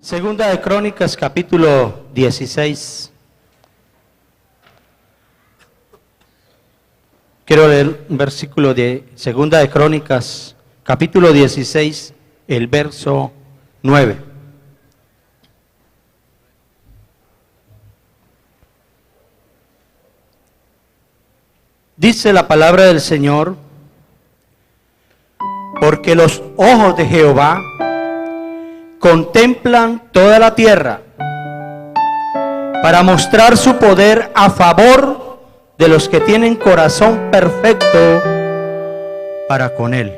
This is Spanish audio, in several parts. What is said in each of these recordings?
Segunda de Crónicas, capítulo 16. Quiero leer un versículo de Segunda de Crónicas, capítulo 16, el verso 9. Dice la palabra del Señor: porque los ojos de Jehová contemplan toda la tierra para mostrar su poder a favor de los que tienen corazón perfecto para con Él.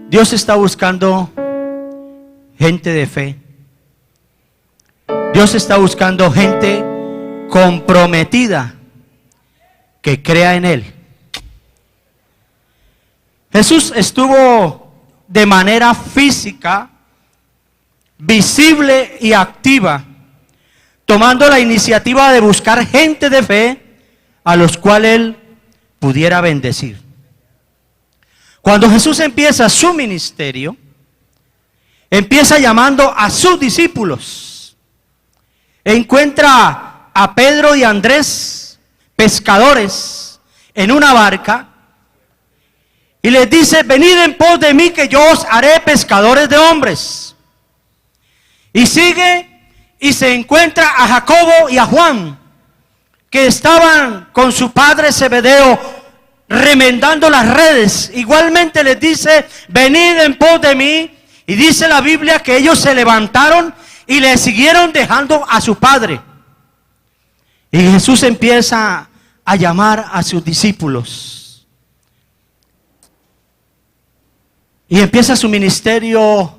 Dios está buscando gente de fe. Dios está buscando gente comprometida que crea en Él. Jesús estuvo de manera física, visible y activa, tomando la iniciativa de buscar gente de fe a los cuales Él pudiera bendecir. Cuando Jesús empieza su ministerio, empieza llamando a sus discípulos. Encuentra a Pedro y Andrés, pescadores, en una barca, y les dice: venid en pos de mí, que yo os haré pescadores de hombres. Y sigue y se encuentra a Jacobo y a Juan, que estaban con su padre Zebedeo remendando las redes. Igualmente les dice: venid en pos de mí. Y dice la Biblia que ellos se levantaron y le siguieron dejando a su padre. Y Jesús empieza a llamar a sus discípulos. Y empieza su ministerio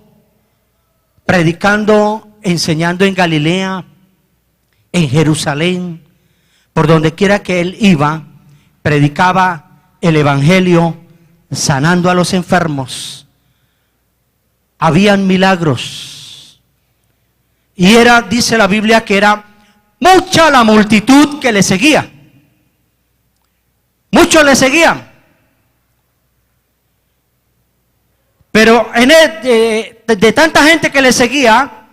predicando, enseñando en Galilea, en Jerusalén, por donde quiera que él iba, predicaba el evangelio, sanando a los enfermos. Habían milagros. Y era, dice la Biblia, que era mucha la multitud que le seguía. Muchos le seguían. Pero de tanta gente que le seguía,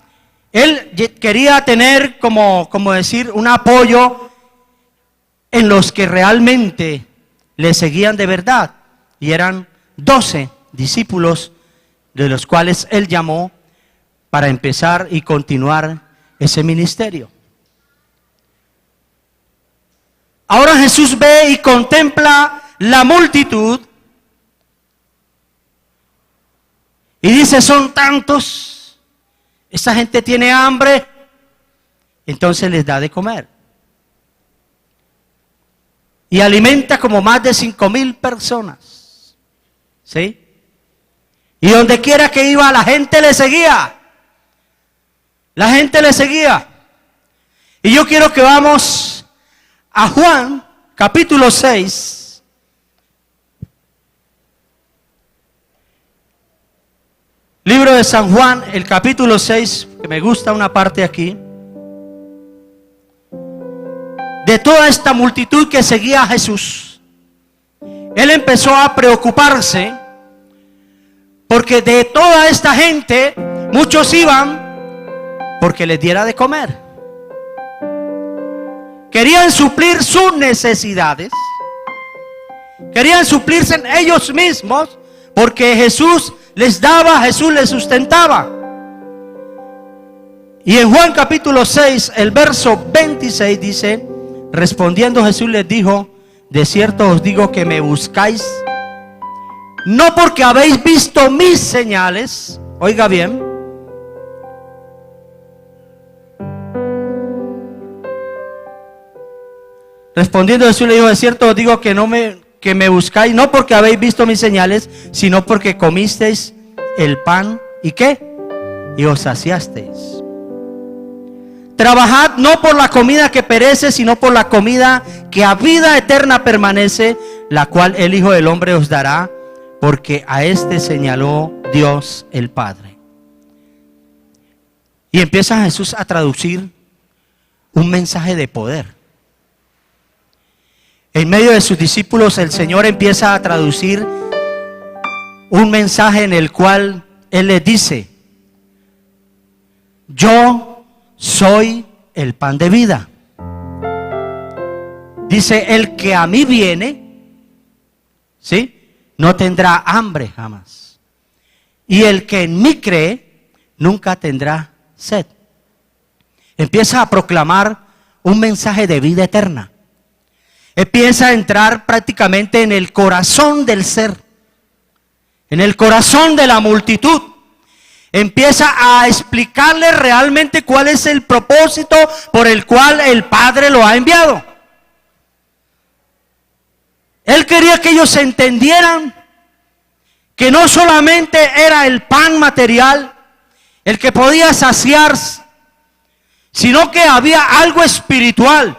él quería tener como decir, un apoyo en los que realmente le seguían de verdad. Y eran 12 discípulos, de los cuales él llamó para empezar y continuar ese ministerio. Ahora Jesús ve y contempla la multitud y dice: son tantos, esa gente tiene hambre. Entonces les da de comer. Y alimenta como más de 5,000 personas. ¿Sí? Y donde quiera que iba, la gente le seguía. La gente le seguía. Y yo quiero que vamos a Juan, capítulo 6. Libro de San Juan, el capítulo 6, que me gusta una parte aquí. De toda esta multitud que seguía a Jesús, él empezó a preocuparse, porque de toda esta gente, muchos iban porque les diera de comer. Querían suplir sus necesidades, querían suplirse ellos mismos, porque Jesús les daba, Jesús les sustentaba. Y en Juan capítulo 6, el verso 26 dice: respondiendo Jesús les dijo: de cierto os digo que me buscáis, no porque habéis visto mis señales. Oiga bien. Respondiendo Jesús le dijo: de cierto os digo que me buscáis, no porque habéis visto mis señales, sino porque comisteis el pan, ¿y qué? Y os saciasteis. Trabajad no por la comida que perece, sino por la comida que a vida eterna permanece, la cual el Hijo del Hombre os dará, porque a este señaló Dios el Padre. Y empieza Jesús a traducir un mensaje de poder. En medio de sus discípulos, el Señor empieza a traducir un mensaje en el cual Él les dice: yo soy el pan de vida. Dice: el que a mí viene, ¿sí?, no tendrá hambre jamás. Y el que en mí cree, nunca tendrá sed. Empieza a proclamar un mensaje de vida eterna. Empieza a entrar prácticamente en el corazón del ser, en el corazón de la multitud. Empieza a explicarle realmente cuál es el propósito por el cual el Padre lo ha enviado. Él quería que ellos entendieran que no solamente era el pan material el que podía saciarse, sino que había algo espiritual.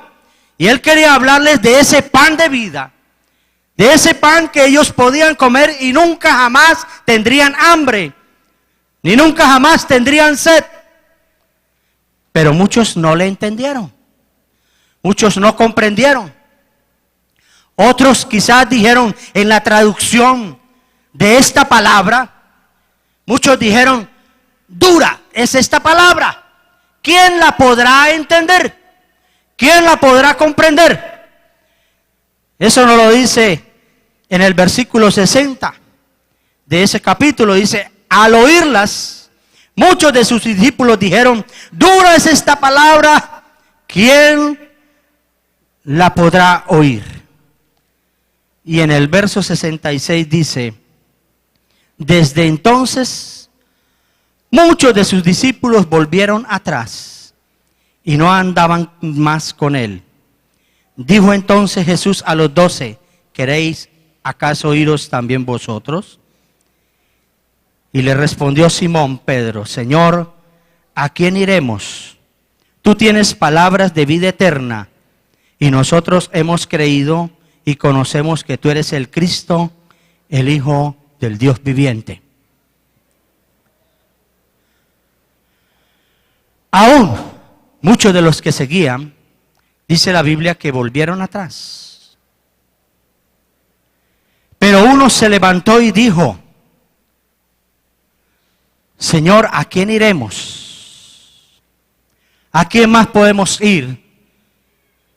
Y Él quería hablarles de ese pan de vida, de ese pan que ellos podían comer y nunca jamás tendrían hambre, ni nunca jamás tendrían sed. Pero muchos no le entendieron, muchos no comprendieron. Otros quizás dijeron en la traducción de esta palabra, muchos dijeron: dura es esta palabra, ¿quién la podrá entender? ¿Quién la podrá comprender? Eso no lo dice en el versículo 60 de ese capítulo. Dice: al oírlas, muchos de sus discípulos dijeron: dura es esta palabra, ¿quién la podrá oír? Y en el verso 66 dice: desde entonces muchos de sus discípulos volvieron atrás y no andaban más con Él. Dijo entonces Jesús a los 12: ¿queréis acaso iros también vosotros? Y le respondió Simón Pedro: Señor, ¿a quién iremos? Tú tienes palabras de vida eterna, y nosotros hemos creído y conocemos que tú eres el Cristo, el Hijo del Dios viviente. Aún muchos de los que seguían, dice la Biblia, que volvieron atrás. Pero uno se levantó y dijo: Señor, ¿a quién iremos? ¿A quién más podemos ir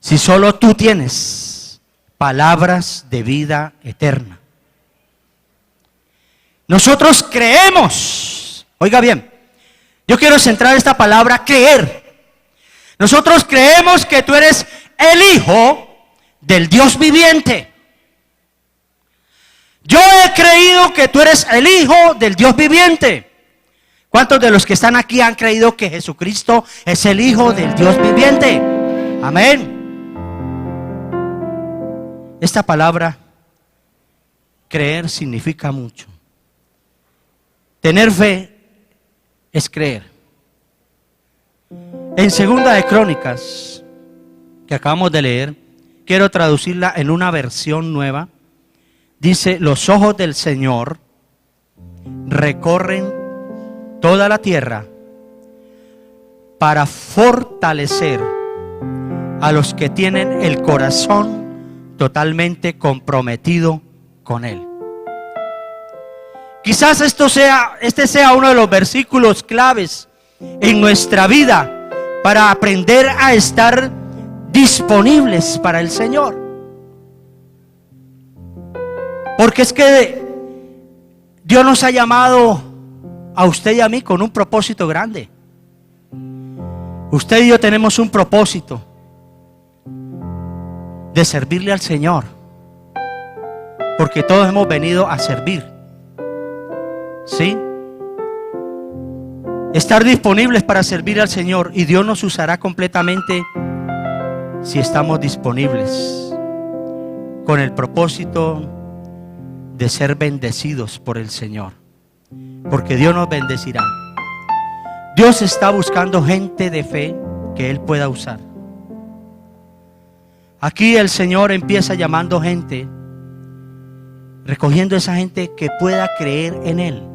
si solo tú tienes palabras de vida eterna? Nosotros creemos, oiga bien, yo quiero centrar esta palabra creer. Nosotros creemos que tú eres el Hijo del Dios viviente. Yo he creído que tú eres el Hijo del Dios viviente. ¿Cuántos de los que están aquí han creído que Jesucristo es el Hijo del Dios viviente? Amén. Esta palabra, creer, significa mucho. Tener fe es creer. En Segunda de Crónicas, que acabamos de leer, quiero traducirla en una versión nueva. Dice: los ojos del Señor recorren toda la tierra para fortalecer a los que tienen el corazón totalmente comprometido con Él. Quizás este sea uno de los versículos claves en nuestra vida para aprender a estar disponibles para el Señor. Porque es que Dios nos ha llamado a usted y a mí con un propósito grande. Usted y yo tenemos un propósito de servirle al Señor, porque todos hemos venido a servir. ¿Sí? Estar disponibles para servir al Señor, y Dios nos usará completamente si estamos disponibles con el propósito de ser bendecidos por el Señor, porque Dios nos bendecirá. Dios está buscando gente de fe que Él pueda usar. Aquí el Señor empieza llamando gente, recogiendo esa gente que pueda creer en Él.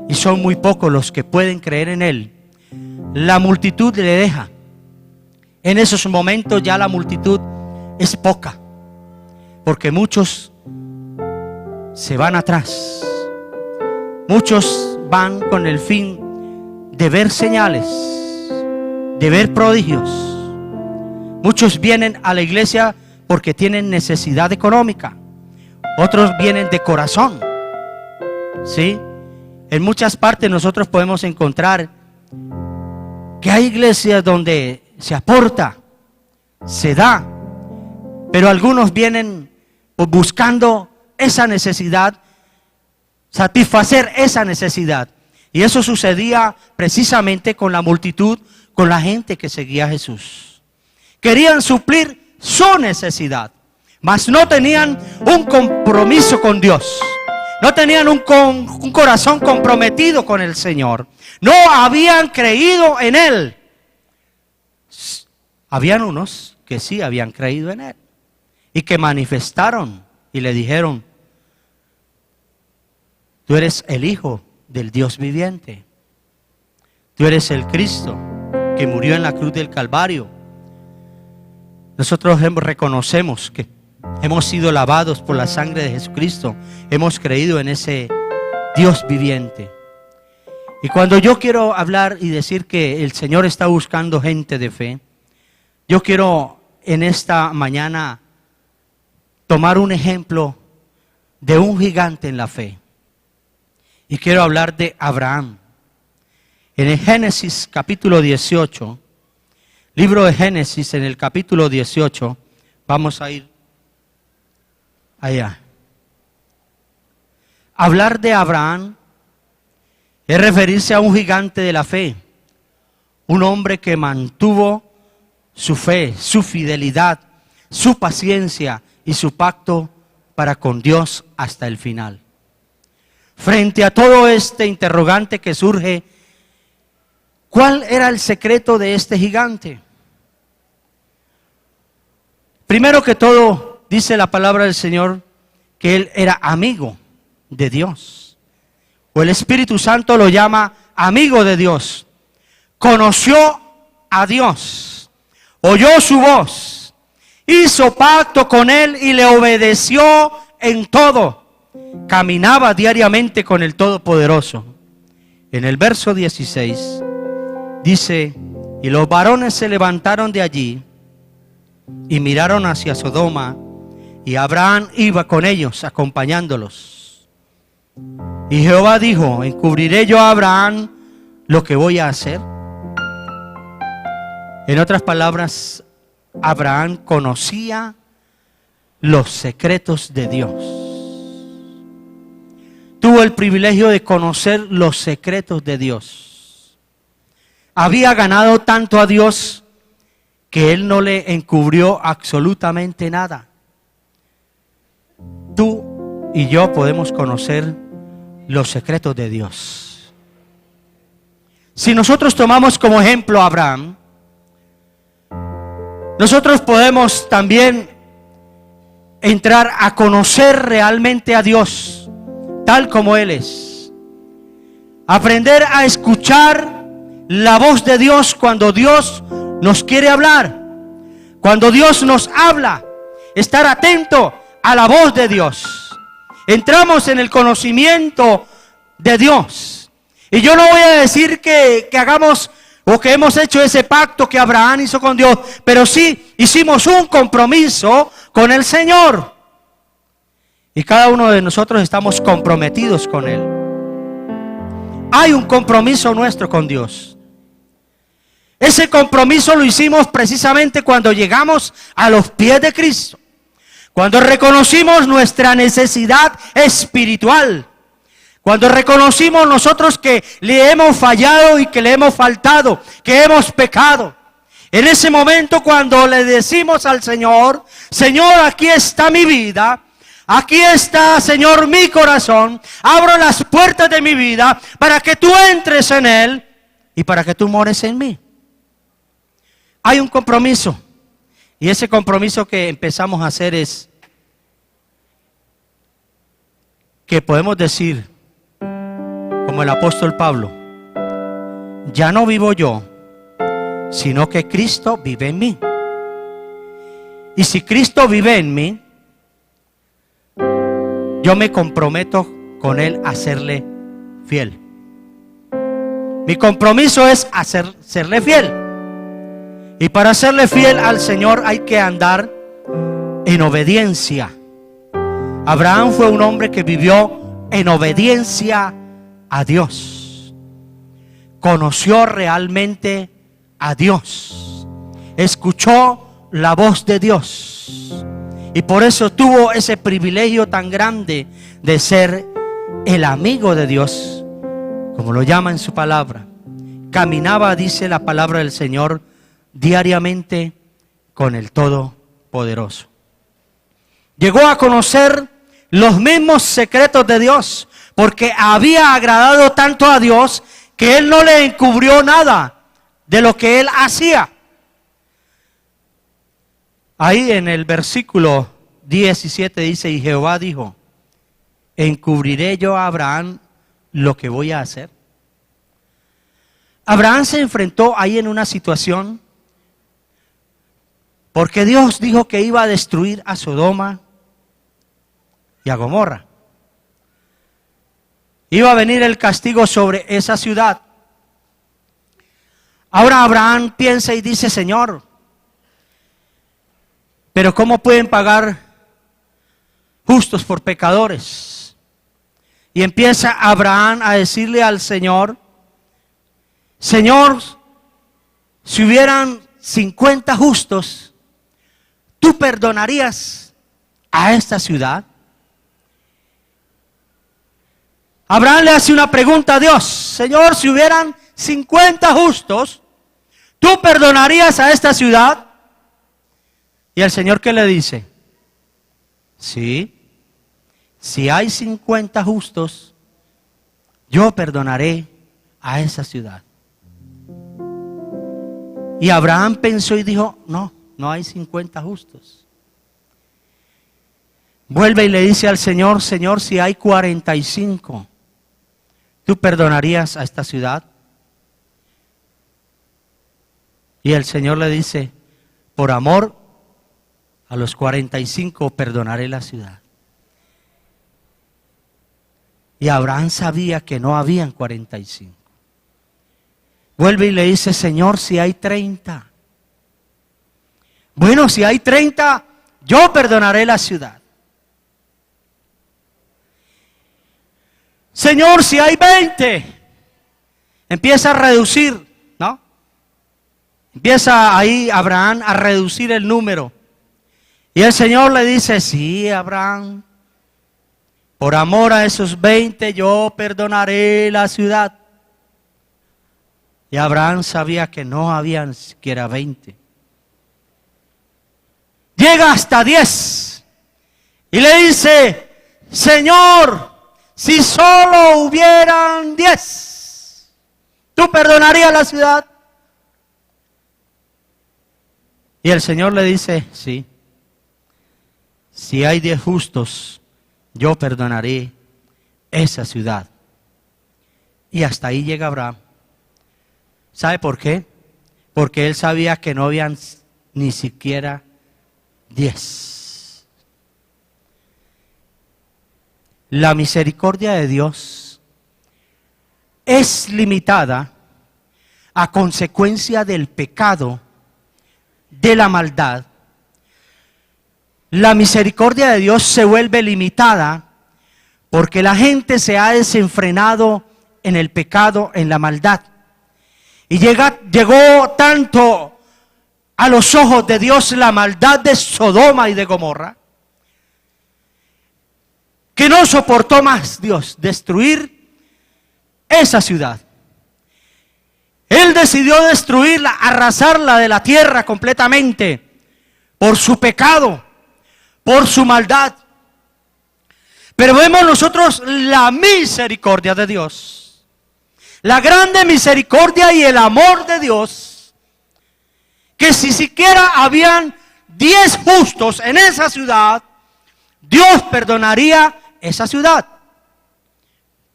Y son muy pocos los que pueden creer en Él. La multitud le deja. En esos momentos ya la multitud es poca, porque muchos se van atrás. muchos van con el fin de ver señales, de ver prodigios. Muchos vienen a la iglesia porque tienen necesidad económica. Otros vienen de corazón. ¿Sí? En muchas partes nosotros podemos encontrar que hay iglesias donde se aporta, se da, pero algunos vienen buscando esa necesidad, satisfacer esa necesidad. Y eso sucedía precisamente con la multitud, con la gente que seguía a Jesús. Querían suplir su necesidad, mas no tenían un compromiso con Dios. No tenían un corazón comprometido con el Señor. No habían creído en Él. Habían unos que sí habían creído en Él y que manifestaron y le dijeron: tú eres el Hijo del Dios viviente. Tú eres el Cristo que murió en la cruz del Calvario. Nosotros reconocemos que hemos sido lavados por la sangre de Jesucristo. Hemos creído en ese Dios viviente. Y cuando yo quiero hablar y decir que el Señor está buscando gente de fe, yo quiero en esta mañana tomar un ejemplo de un gigante en la fe. Y quiero hablar de Abraham. En el Génesis capítulo 18, libro de Génesis en el capítulo 18, vamos a ir allá. Hablar de Abraham es referirse a un gigante de la fe, un hombre que mantuvo su fe, su fidelidad, su paciencia y su pacto para con Dios hasta el final. Frente a todo este interrogante que surge, ¿cuál era el secreto de este gigante? Primero que todo, dice la palabra del Señor que él era amigo de Dios. O el Espíritu Santo lo llama amigo de Dios. Conoció a Dios, oyó su voz, hizo pacto con Él y le obedeció en todo. Caminaba diariamente con el Todopoderoso. En el verso 16 dice: y los varones se levantaron de allí y miraron hacia Sodoma, y Abraham iba con ellos acompañándolos. Y Jehová dijo: ¿encubriré yo a Abraham lo que voy a hacer? En otras palabras, Abraham conocía los secretos de Dios. Tuvo el privilegio de conocer los secretos de Dios. Había ganado tanto a Dios que Él no le encubrió absolutamente nada. Tú y yo podemos conocer los secretos de Dios. Si nosotros tomamos como ejemplo a Abraham, nosotros podemos también entrar a conocer realmente a Dios tal como Él es. Aprender a escuchar la voz de Dios cuando Dios nos quiere hablar. Cuando Dios nos habla, estar atento a la voz de Dios. Entramos en el conocimiento de Dios. Y yo no voy a decir que hagamos o que hemos hecho ese pacto que Abraham hizo con Dios, pero sí hicimos un compromiso con el Señor. Y cada uno de nosotros estamos comprometidos con Él. Hay un compromiso nuestro con Dios. Ese compromiso lo hicimos precisamente cuando llegamos a los pies de Cristo. Cuando reconocimos nuestra necesidad espiritual. Cuando reconocimos nosotros que le hemos fallado y que le hemos faltado, que hemos pecado. En ese momento cuando le decimos al Señor: Señor, aquí está mi vida. Aquí está, Señor, mi corazón. Abro las puertas de mi vida para que tú entres en él y para que tú mores en mí. Hay un compromiso. Y ese compromiso que empezamos a hacer es que podemos decir, como el apóstol Pablo: ya no vivo yo, sino que Cristo vive en mí. Y si Cristo vive en mí, yo me comprometo con Él a serle fiel. Mi compromiso es serle fiel. Y para serle fiel al Señor hay que andar en obediencia. Abraham fue un hombre que vivió en obediencia a Dios. Conoció realmente a Dios. Escuchó la voz de Dios. Y por eso tuvo ese privilegio tan grande de ser el amigo de Dios, como lo llama en su palabra. Caminaba, dice la palabra del Señor, diariamente con el Todopoderoso. Llegó a conocer los mismos secretos de Dios, porque había agradado tanto a Dios que él no le encubrió nada de lo que él hacía. Ahí en el versículo 17 dice: y Jehová dijo, ¿encubriré yo a Abraham lo que voy a hacer? Abraham se enfrentó ahí en una situación, porque Dios dijo que iba a destruir a Sodoma y a Gomorra. Iba a venir el castigo sobre esa ciudad. Ahora Abraham piensa y dice: Señor, pero ¿cómo pueden pagar justos por pecadores? Y empieza Abraham a decirle al Señor: Señor, si hubieran 50 justos, ¿tú perdonarías a esta ciudad? Abraham le hace una pregunta a Dios: Señor, si hubieran 50 justos, ¿tú perdonarías a esta ciudad? Y el Señor, ¿qué le dice? Sí, si hay 50 justos, yo perdonaré a esa ciudad. Y Abraham pensó y dijo: no, no hay 50 justos. Vuelve y le dice al Señor: Señor, si hay 45, ¿tú perdonarías a esta ciudad? Y el Señor le dice: por amor a los 45 perdonaré la ciudad. Y Abraham sabía que no habían 45. Vuelve y le dice: Señor, si hay 30. Bueno, si hay 30, yo perdonaré la ciudad. Señor, si hay 20. Empieza a reducir, ¿no? Empieza ahí Abraham a reducir el número. Y el Señor le dice: sí, Abraham, por amor a esos 20 yo perdonaré la ciudad. Y Abraham sabía que no habían siquiera 20. Llega hasta 10 y le dice: Señor, si solo hubieran 10, ¿tú perdonarías la ciudad? Y el Señor le dice: sí, si hay 10 justos, yo perdonaré esa ciudad. Y hasta ahí llega Abraham. ¿Sabe por qué? Porque él sabía que no habían ni siquiera 10. La misericordia de Dios es limitada a consecuencia del pecado, de la maldad. La misericordia de Dios se vuelve limitada porque la gente se ha desenfrenado en el pecado, en la maldad. Y llegó tanto a los ojos de Dios la maldad de Sodoma y de Gomorra, que no soportó más Dios destruir esa ciudad. Él decidió destruirla, arrasarla de la tierra completamente por su pecado, por su maldad. Pero vemos nosotros la misericordia de Dios, la grande misericordia y el amor de Dios, que si siquiera habían 10 justos en esa ciudad, Dios perdonaría esa ciudad.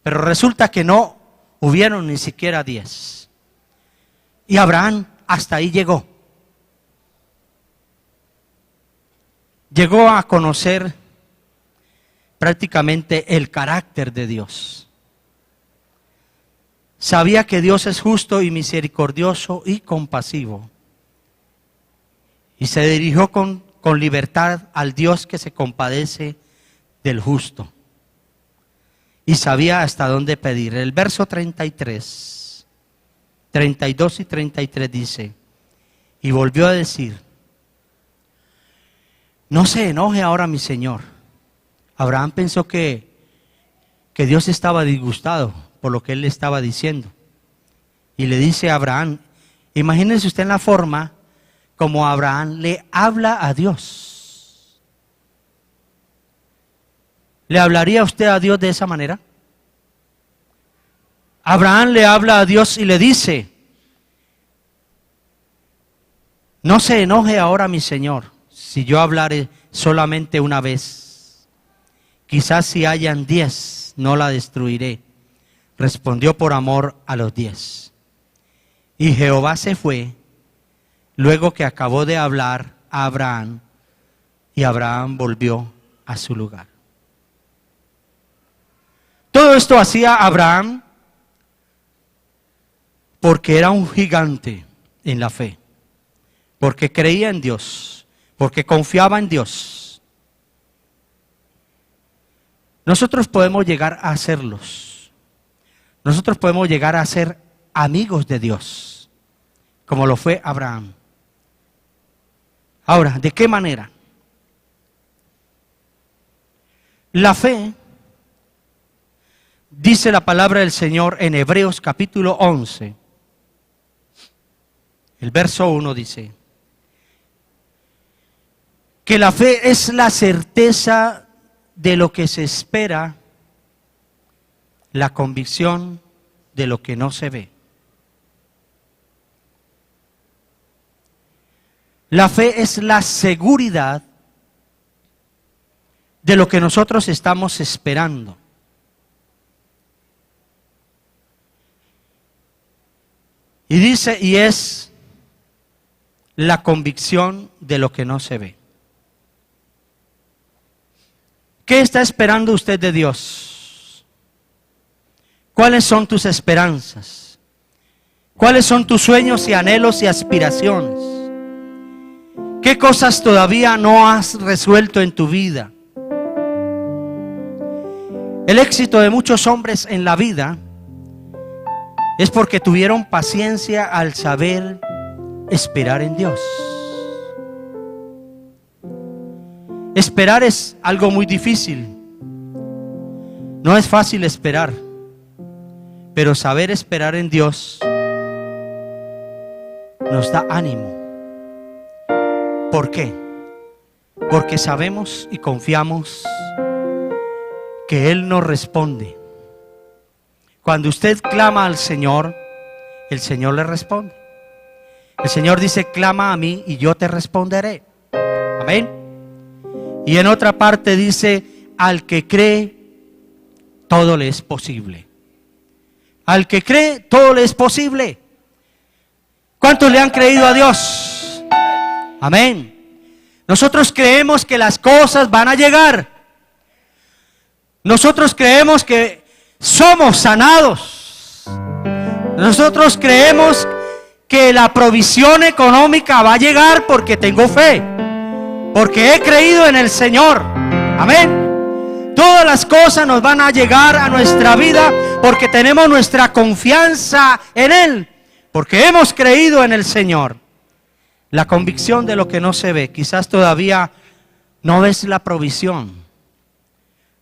Pero resulta que no hubieron ni siquiera 10. Y Abraham hasta ahí llegó. Llegó a conocer prácticamente el carácter de Dios. sabía que Dios es justo y misericordioso y compasivo. Y se dirigió con libertad al Dios que se compadece del justo. Y sabía hasta dónde pedir. El verso 33, 32 y 33 dice, y volvió a decir, no se enoje ahora mi señor. Abraham pensó que Dios estaba disgustado por lo que él le estaba diciendo. Y le dice a Abraham, imagínense usted en la forma como Abraham le habla a Dios. ¿Le hablaría usted a Dios de esa manera? Abraham le habla a Dios y le dice, no se enoje ahora mi señor, si yo hablaré solamente una vez. Quizás si hayan 10, no la destruiré. Respondió por amor a los 10. Y Jehová se fue, luego que acabó de hablar a Abraham, y Abraham volvió a su lugar. Todo esto hacía Abraham porque era un gigante en la fe, porque creía en Dios, porque confiaba en Dios. Nosotros podemos llegar a serlos. Nosotros podemos llegar a ser amigos de Dios, como lo fue Abraham. Ahora, ¿de qué manera? La fe, dice la palabra del Señor en Hebreos capítulo 11, el verso 1 dice, que la fe es la certeza de lo que se espera, la convicción de lo que no se ve. La fe es la seguridad de lo que nosotros estamos esperando. Y dice, y es la convicción de lo que no se ve. ¿Qué está esperando usted de Dios? ¿Cuáles son tus esperanzas? ¿Cuáles son tus sueños y anhelos y aspiraciones? ¿Qué cosas todavía no has resuelto en tu vida? El éxito de muchos hombres en la vida es porque tuvieron paciencia al saber esperar en Dios. Esperar es algo muy difícil. No es fácil esperar, pero saber esperar en Dios nos da ánimo. ¿Por qué? Porque sabemos y confiamos que Él nos responde. Cuando usted clama al Señor, el Señor le responde. El Señor dice, clama a mí y yo te responderé. Amén. Y en otra parte dice, al que cree, todo le es posible. Al que cree, todo le es posible. ¿Cuántos le han creído a Dios? Amén. Nosotros creemos que las cosas van a llegar. Nosotros creemos que somos sanados. Nosotros creemos que la provisión económica va a llegar porque tengo fe, porque he creído en el Señor. Amén. Todas las cosas nos van a llegar a nuestra vida porque tenemos nuestra confianza en Él, porque hemos creído en el Señor. La convicción de lo que no se ve. Quizás todavía no ves la provisión.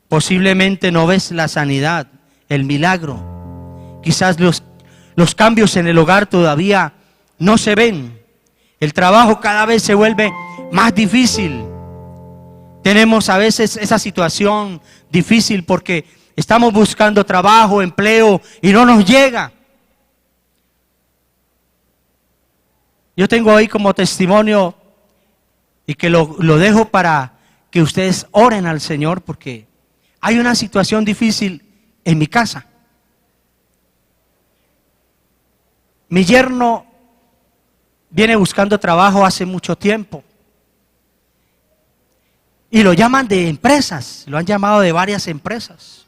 Posiblemente no ves la sanidad, el milagro. Quizás los cambios en el hogar todavía no se ven. El trabajo cada vez se vuelve más difícil. Tenemos a veces esa situación difícil porque estamos buscando trabajo, empleo y no nos llega. Yo tengo ahí como testimonio y que lo dejo para que ustedes oren al Señor porque hay una situación difícil en mi casa. Mi yerno viene buscando trabajo hace mucho tiempo. Y lo llaman de empresas, lo han llamado de varias empresas.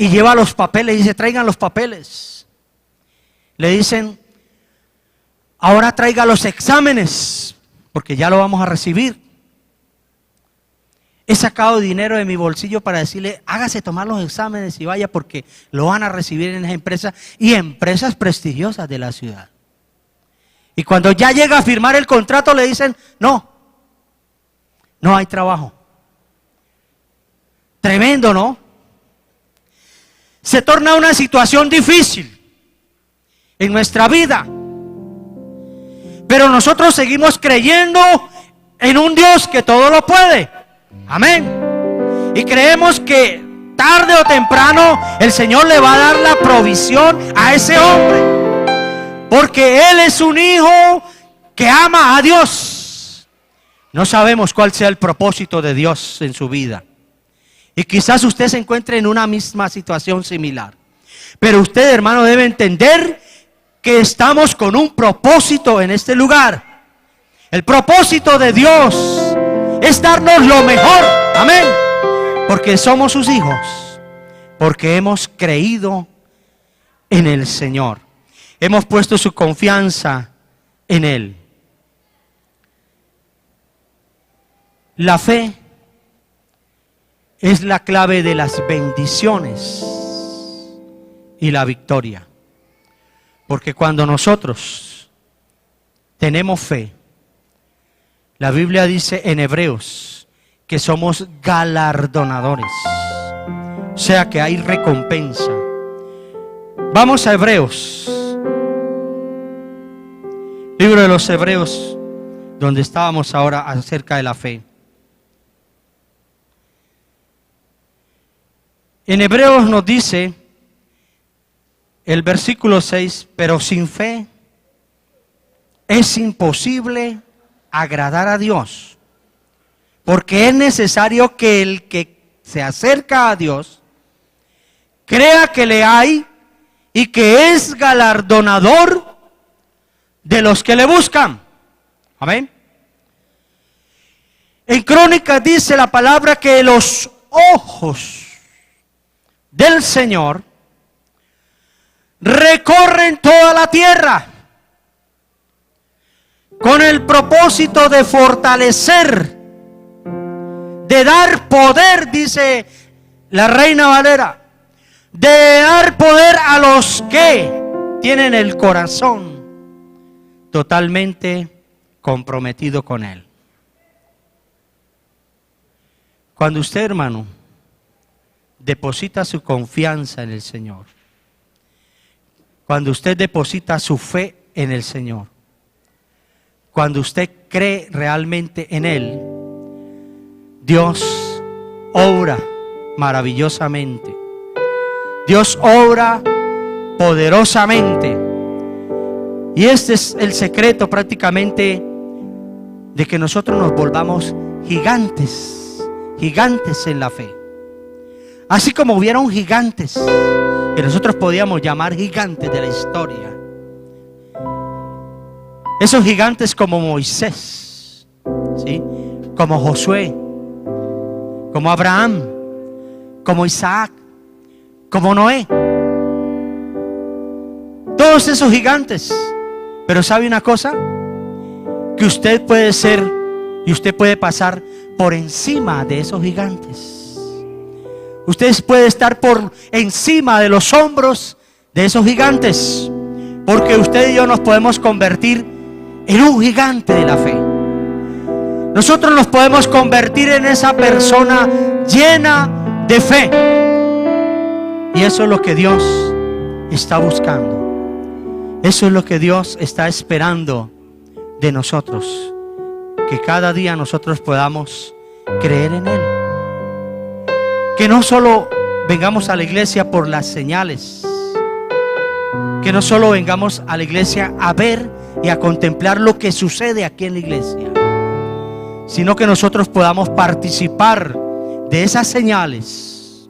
y lleva los papeles y dice, traigan los papeles. Le dicen, ahora traiga los exámenes, porque ya lo vamos a recibir. He sacado dinero de mi bolsillo para decirle, hágase tomar los exámenes y vaya, porque lo van a recibir en esa empresa y empresas prestigiosas de la ciudad. Y cuando ya llega a firmar el contrato le dicen, no hay trabajo. Tremendo, ¿no? Se torna una situación difícil en nuestra vida. Pero nosotros seguimos creyendo en un Dios que todo lo puede. Amén. Y creemos que tarde o temprano el Señor le va a dar la provisión a ese hombre, porque él es un hijo que ama a Dios. No sabemos cuál sea el propósito de Dios en su vida, y quizás usted se encuentre en una misma situación similar. Pero usted, hermano, debe entender que estamos con un propósito en este lugar. El propósito de Dios es darnos lo mejor. Amén. Porque somos sus hijos, porque hemos creído en el Señor, hemos puesto su confianza en Él. La fe es la clave de las bendiciones y la victoria. Porque cuando nosotros tenemos fe, la Biblia dice en Hebreos que somos galardonadores, o sea que hay recompensa. Vamos a Hebreos, libro de los Hebreos, donde estábamos ahora acerca de la fe. En Hebreos nos dice el versículo 6, pero sin fe es imposible agradar a Dios, porque es necesario que el que se acerca a Dios crea que le hay y que es galardonador de los que le buscan. Amén. En Crónicas dice la palabra que los ojos del Señor recorren toda la tierra con el propósito de fortalecer, de dar poder, dice la Reina Valera, de dar poder a los que tienen el corazón totalmente comprometido con Él. Cuando usted, hermano, deposita su confianza en el Señor, cuando usted deposita su fe en el Señor, cuando usted cree realmente en Él, Dios obra maravillosamente. Dios obra poderosamente. Y este es el secreto prácticamente de que nosotros nos volvamos gigantes, gigantes en la fe. Así como hubieron gigantes que nosotros podíamos llamar gigantes de la historia. Esos gigantes como Moisés, ¿sí?, como Josué, como Abraham, como Isaac, como Noé. Todos esos gigantes. Pero ¿sabe una cosa? Que usted puede ser y usted puede pasar por encima de esos gigantes. Usted puede estar por encima de los hombros de esos gigantes, porque usted y yo nos podemos convertir en un gigante de la fe. Nosotros nos podemos convertir en esa persona llena de fe. Y eso es lo que Dios está buscando. Eso es lo que Dios está esperando de nosotros. Que cada día nosotros podamos creer en Él. Que no solo vengamos a la iglesia por las señales. Que no solo vengamos a la iglesia a ver y a contemplar lo que sucede aquí en la iglesia, sino que nosotros podamos participar de esas señales,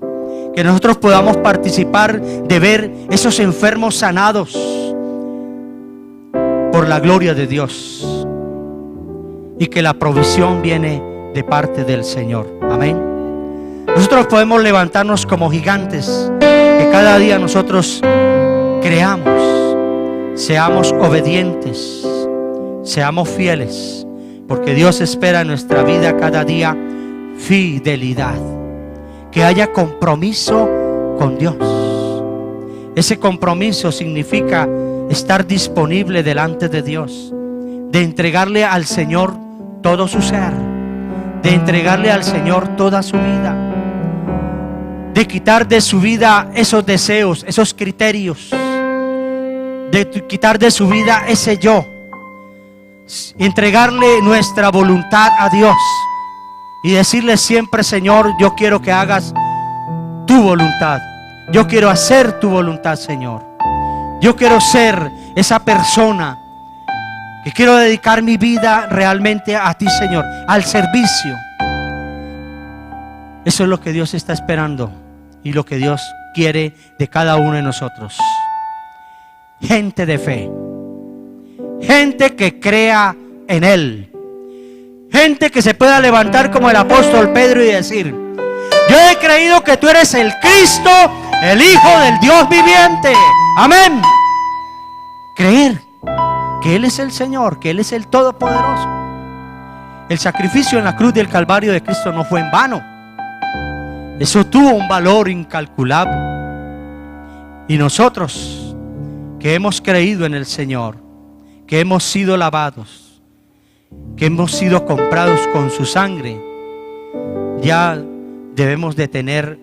que nosotros podamos participar de ver esos enfermos sanados por la gloria de Dios, y que la provisión viene de parte del Señor. Amén. Nosotros podemos levantarnos como gigantes, que cada día nosotros creamos, seamos obedientes, seamos fieles, porque Dios espera en nuestra vida cada día fidelidad, que haya compromiso con Dios. Ese compromiso significa estar disponible delante de Dios, de entregarle al Señor todo su ser, de entregarle al Señor toda su vida, de quitar de su vida esos deseos, esos criterios, de quitar de su vida ese yo, entregarle nuestra voluntad a Dios y decirle siempre: Señor, yo quiero que hagas tu voluntad, yo quiero hacer tu voluntad, Señor. Yo quiero ser esa persona que quiero dedicar mi vida realmente a ti, Señor, al servicio. Eso es lo que Dios está esperando y lo que Dios quiere de cada uno de nosotros. Gente de fe, gente que crea en Él, gente que se pueda levantar como el apóstol Pedro y decir: yo he creído que tú eres el Cristo, el Hijo del Dios viviente. Amén. Creer que Él es el Señor, que Él es el Todopoderoso. El sacrificio en la cruz del Calvario de Cristo no fue en vano. Eso tuvo un valor incalculable. Y nosotros que hemos creído en el Señor, que hemos sido lavados, que hemos sido comprados con su sangre, ya debemos de tener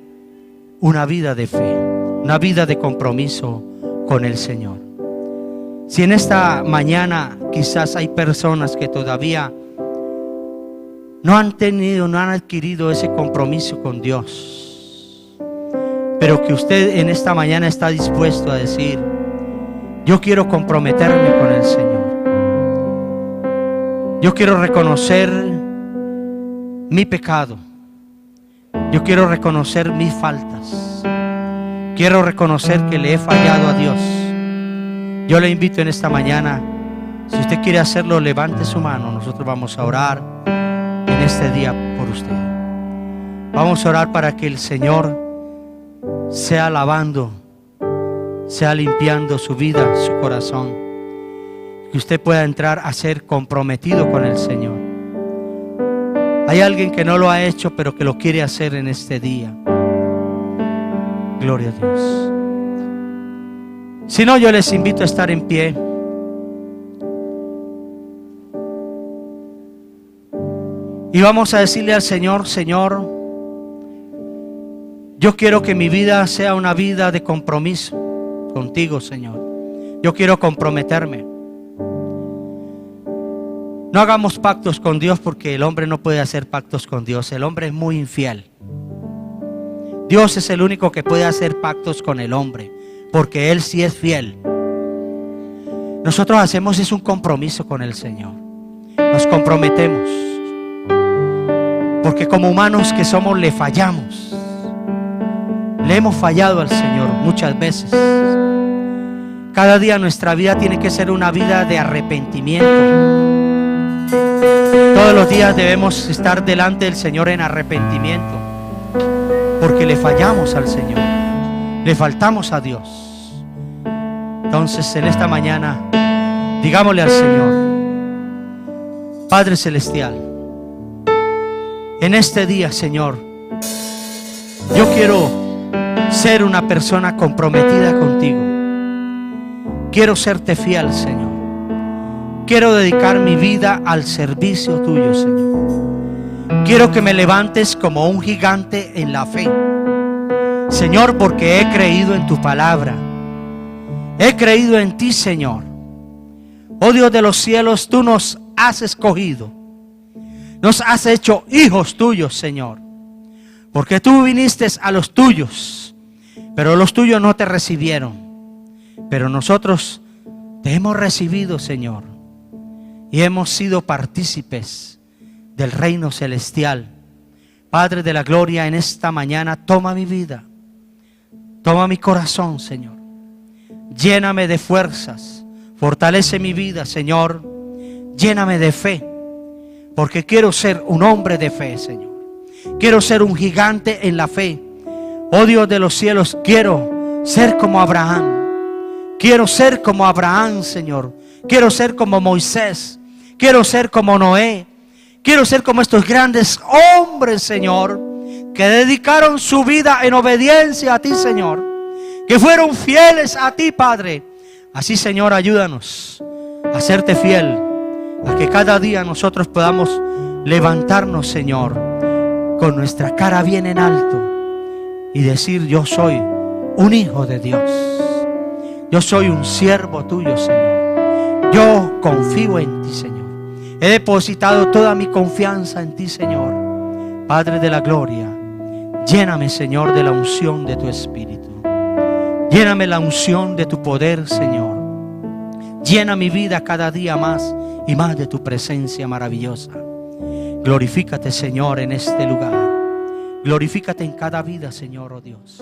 una vida de fe, una vida de compromiso con el Señor. Si en esta mañana quizás hay personas que todavía no han adquirido ese compromiso con Dios, pero que usted en esta mañana está dispuesto a decir: yo quiero comprometerme con el Señor, yo quiero reconocer mi pecado, yo quiero reconocer mis faltas, quiero reconocer que le he fallado a Dios. Yo le invito en esta mañana, si usted quiere hacerlo, levante su mano. Nosotros vamos a orar en este día por usted. Vamos a orar para que el Señor sea lavando, sea limpiando su vida, su corazón, que usted pueda entrar a ser comprometido con el Señor. Hay alguien que no lo ha hecho, pero que lo quiere hacer en este día. Gloria a Dios. Si no, yo les invito a estar en pie. Y vamos a decirle al Señor: Señor, yo quiero que mi vida sea una vida de compromiso contigo, Señor. Yo quiero comprometerme. No hagamos pactos con Dios, porque el hombre no puede hacer pactos con Dios. El hombre es muy infiel. Dios es el único que puede hacer pactos con el hombre, porque Él sí es fiel. Nosotros hacemos es un compromiso con el Señor. Nos comprometemos, porque como humanos que somos le fallamos. Le hemos fallado al Señor muchas veces. Cada día nuestra vida tiene que ser una vida de arrepentimiento. Todos los días debemos estar delante del Señor en arrepentimiento, porque le fallamos al Señor, le faltamos a Dios. Entonces en esta mañana digámosle al Señor: Padre Celestial, en este día, Señor, yo quiero ser una persona comprometida contigo. Quiero serte fiel, Señor. Quiero dedicar mi vida al servicio tuyo, Señor. Quiero que me levantes como un gigante en la fe, Señor, porque he creído en tu palabra. He creído en ti, Señor. Oh Dios de los cielos, tú nos has escogido. Nos has hecho hijos tuyos, Señor. Porque tú viniste a los tuyos, pero los tuyos no te recibieron. Pero nosotros te hemos recibido, Señor, y hemos sido partícipes del reino celestial. Padre de la gloria, en esta mañana toma mi vida, toma mi corazón, Señor. Lléname de fuerzas, fortalece mi vida, Señor. Lléname de fe, porque quiero ser un hombre de fe, Señor. Quiero ser un gigante en la fe. Oh Dios de los cielos, quiero ser como Abraham. Quiero ser como Abraham, Señor. Quiero ser como Moisés. Quiero ser como Noé. Quiero ser como estos grandes hombres, Señor, que dedicaron su vida en obediencia a ti, Señor, que fueron fieles a ti, Padre. Así, Señor, ayúdanos a serte fiel, a que cada día nosotros podamos levantarnos, Señor, con nuestra cara bien en alto y decir: yo soy un hijo de Dios. Yo soy un siervo tuyo, Señor. Yo confío en ti, Señor. He depositado toda mi confianza en ti, Señor. Padre de la gloria, lléname, Señor, de la unción de tu Espíritu. Lléname la unción de tu poder, Señor. Llena mi vida cada día más y más de tu presencia maravillosa. Glorifícate, Señor, en este lugar. Glorifícate en cada vida, Señor, oh Dios.